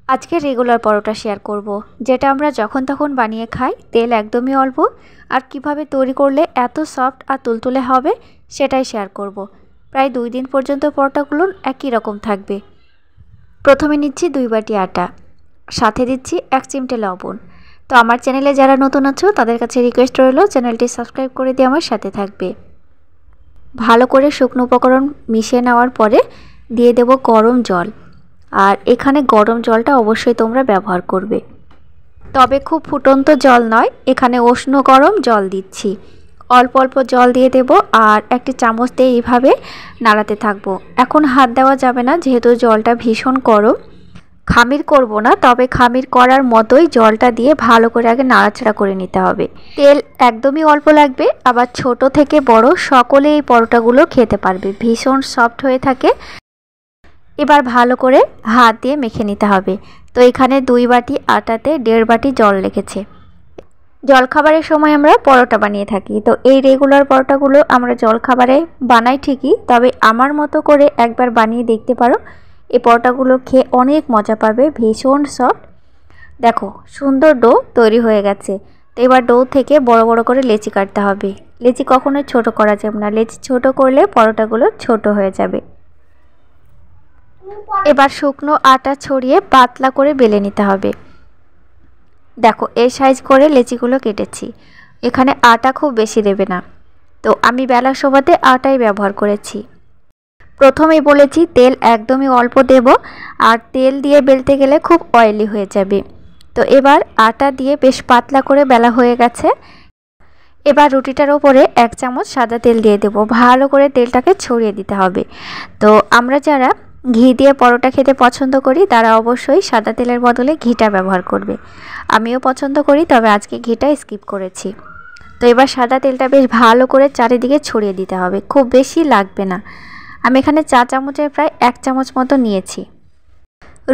আজকে রেগুলার পরোটা শেয়ার করব, যেটা আমরা যখন তখন বানিয়ে খাই, তেল একদমই অল্প, আর কিভাবে তৈরি করলে এত সফট আর তুলতুলে হবে সেটাই শেয়ার করব। প্রায় 2 দিন পর্যন্ত পরোটাগুলো একই রকম থাকবে। প্রথমে নিচ্ছি 2 বাটি আটা, সাথে দিচ্ছি 1 চিমটে লবণ। তো আমার চ্যানেলে যারা নতুন আছো তাদের কাছে রিকোয়েস্ট রইল চ্যানেলটি সাবস্ক্রাইব করে দিয়ে আমার সাথে থাকবে। ভালো করে শুকনো উপকরণ মিশিয়ে নেওয়ার পরে দিয়ে দেব গরম জল, আর এখানে গরম জলটা অবশ্যই তোমরা ব্যবহার করবে, তবে খুব ফুটন্ত জল নয়, এখানে উষ্ণ গরম জল দিচ্ছি। অল্প অল্প জল দিয়ে দেব আর একটি চামচ দিয়ে এইভাবে নাড়াতে থাকবো। এখন হাত দেওয়া যাবে না, যেহেতু জলটা ভীষণ গরম। খামির করব না, তবে খামির করার মতোই জলটা দিয়ে ভালো করে আগে নাড়াচাড়া করে নিতে হবে। তেল একদমই অল্প লাগবে, আবার ছোট থেকে বড় সকলে এই পরোটাগুলো খেতে পারবে, ভীষণ সফট হয়ে থাকে। এবার ভালো করে হাত দিয়ে মেখে নিতে হবে। তো এখানে 2 বাটি আটাতে 1.5 বাটি জল লেগেছে। জলখাবারের সময় আমরা পরোটা বানিয়ে থাকি, তো এই রেগুলার পরোটাগুলো আমরা জলখাবারে বানাই ঠিকই, তবে আমার মতো করে একবার বানিয়ে দেখতে পারো। এই পরোটাগুলো খেয়ে অনেক মজা পাবে, ভীষণ সফট। দেখো সুন্দর ডো তৈরি হয়ে গেছে। তো এবার ডো থেকে বড় বড় করে লেচি কাটতে হবে। লেচি কখনোই ছোট করা যাবে না, লেচি ছোট করলে পরোটাগুলো ছোট হয়ে যাবে। এবার শুকনো আটা ছড়িয়ে পাতলা করে বেলে নিতে হবে। দেখো এই সাইজ করে লেচিগুলো কেটেছি। এখানে আটা খুব বেশি দেবে না, তো আমি বেলার সময়তে আটাই ব্যবহার করেছি। প্রথমেই বলেছি তেল একদমই অল্প দেব, আর তেল দিয়ে বেলতে গেলে খুব অয়েলি হয়ে যাবে। তো এবার আটা দিয়ে বেশ পাতলা করে বেলা হয়ে গেছে। এবার রুটিটার ওপরে 1 চামচ সাদা তেল দিয়ে দেব, ভালো করে তেলটাকে ছড়িয়ে দিতে হবে। তো আমরা যারা ঘি দিয়ে পরোটা খেতে পছন্দ করি তারা অবশ্যই সাদা তেলের বদলে ঘিটা ব্যবহার করবে। আমিও পছন্দ করি, তবে আজকে ঘিটা স্কিপ করেছি। তো এবার সাদা তেলটা বেশ ভালো করে চারিদিকে ছড়িয়ে দিতে হবে, খুব বেশি লাগবে না। আমি এখানে চা চামচের প্রায় 1 চামচ মতো নিয়েছি।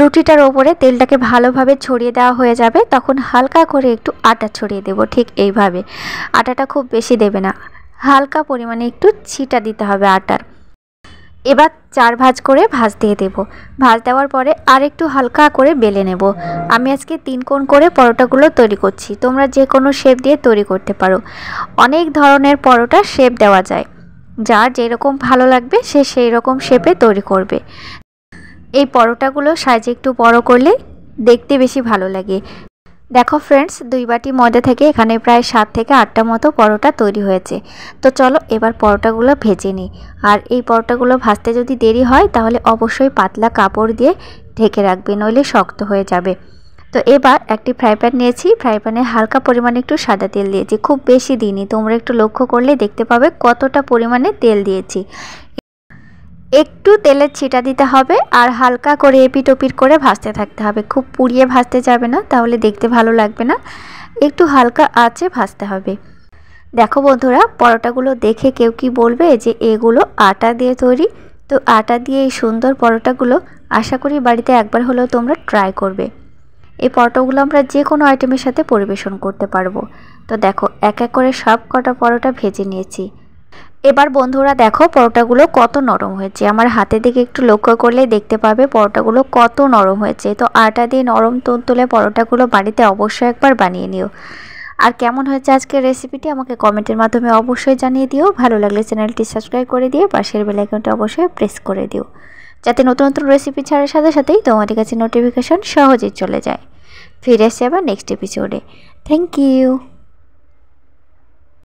রুটিটার ওপরে তেলটাকে ভালোভাবে ছড়িয়ে দেওয়া হয়ে যাবে, তখন হালকা করে একটু আটা ছড়িয়ে দেব, ঠিক এইভাবে। আটাটা খুব বেশি দেবে না, হালকা পরিমাণে একটু ছিটা দিতে হবে আটার। এবার 4 ভাঁজ করে ভাঁজ দিয়ে দেব। ভাঁজ দেওয়ার পরে আর একটু হালকা করে বেলে নেব। আমি আজকে 3 কোণ করে পরোটাগুলো তৈরি করছি, তোমরা যে কোনো শেপ দিয়ে তৈরি করতে পারো। অনেক ধরনের পরোটা শেপ দেওয়া যায়, যার যেরকম ভালো লাগবে সে সেই রকম শেপে তৈরি করবে। এই পরোটাগুলো সাইজে একটু বড় করলে দেখতে বেশি ভালো লাগে। দেখো ফ্রেন্ডস, 2 বাটি ময়দা থেকে এখানে প্রায় 7 থেকে 8টা মতো পরোটা তৈরি হয়েছে। তো চলো এবার পরোটাগুলো ভেজে নিই। আর এই পরোটাগুলো ভাজতে যদি দেরি হয় তাহলে অবশ্যই পাতলা কাপড় দিয়ে ঢেকে রাখবে, নইলে শক্ত হয়ে যাবে। তো এবার একটি ফ্রাই প্যান নিয়েছি, ফ্রাই প্যানে হালকা পরিমাণে একটু সাদা তেল দিয়েছি, খুব বেশি দিইনি, তোমরা একটু লক্ষ্য করলে দেখতে পাবে কতটা পরিমাণে তেল দিয়েছি। একটু তেলের ছিটা দিতে হবে আর হালকা করে এপিট ওপিট করে ভাজতে থাকতে হবে, খুব পুড়িয়ে ভাজতে যাবে না, তাহলে দেখতে ভালো লাগবে না। একটু হালকা আঁচে ভাজতে হবে। দেখো বন্ধুরা, পরোটাগুলো দেখে কেউ কি বলবে যে এগুলো আটা দিয়ে তৈরি? তো আটা দিয়ে এই সুন্দর পরোটাগুলো আশা করি বাড়িতে একবার হলেও তোমরা ট্রাই করবে। এই পরোটাগুলো আমরা যে কোনো আইটেমের সাথে পরিবেশন করতে পারবো। তো দেখো এক এক করে সব কটা পরোটা ভেজে নিয়েছি। এবার বন্ধুরা দেখো পরোটাগুলো কত নরম হয়েছে, আমার হাতের দিকে একটু লক্ষ্য করলে দেখতে পাবে পরোটাগুলো কত নরম হয়েছে। তো আটা দিয়ে নরম তুলতুলে পরোটাগুলো বাড়িতে অবশ্যই একবার বানিয়ে নিও। আর কেমন হয়েছে আজকের রেসিপিটি আমাকে কমেন্টের মাধ্যমে অবশ্যই জানিয়ে দিও। ভালো লাগলে চ্যানেলটি সাবস্ক্রাইব করে দিয়ে পাশের বেল আইকনটি অবশ্যই প্রেস করে দিও, যাতে নতুন নতুন রেসিপি ছাড়ার সাথে সাথেই তোমাদের কাছে নোটিফিকেশন সহজেই চলে যায়। ফিরে আসছি আবার নেক্সট এপিসোডে। Thank you.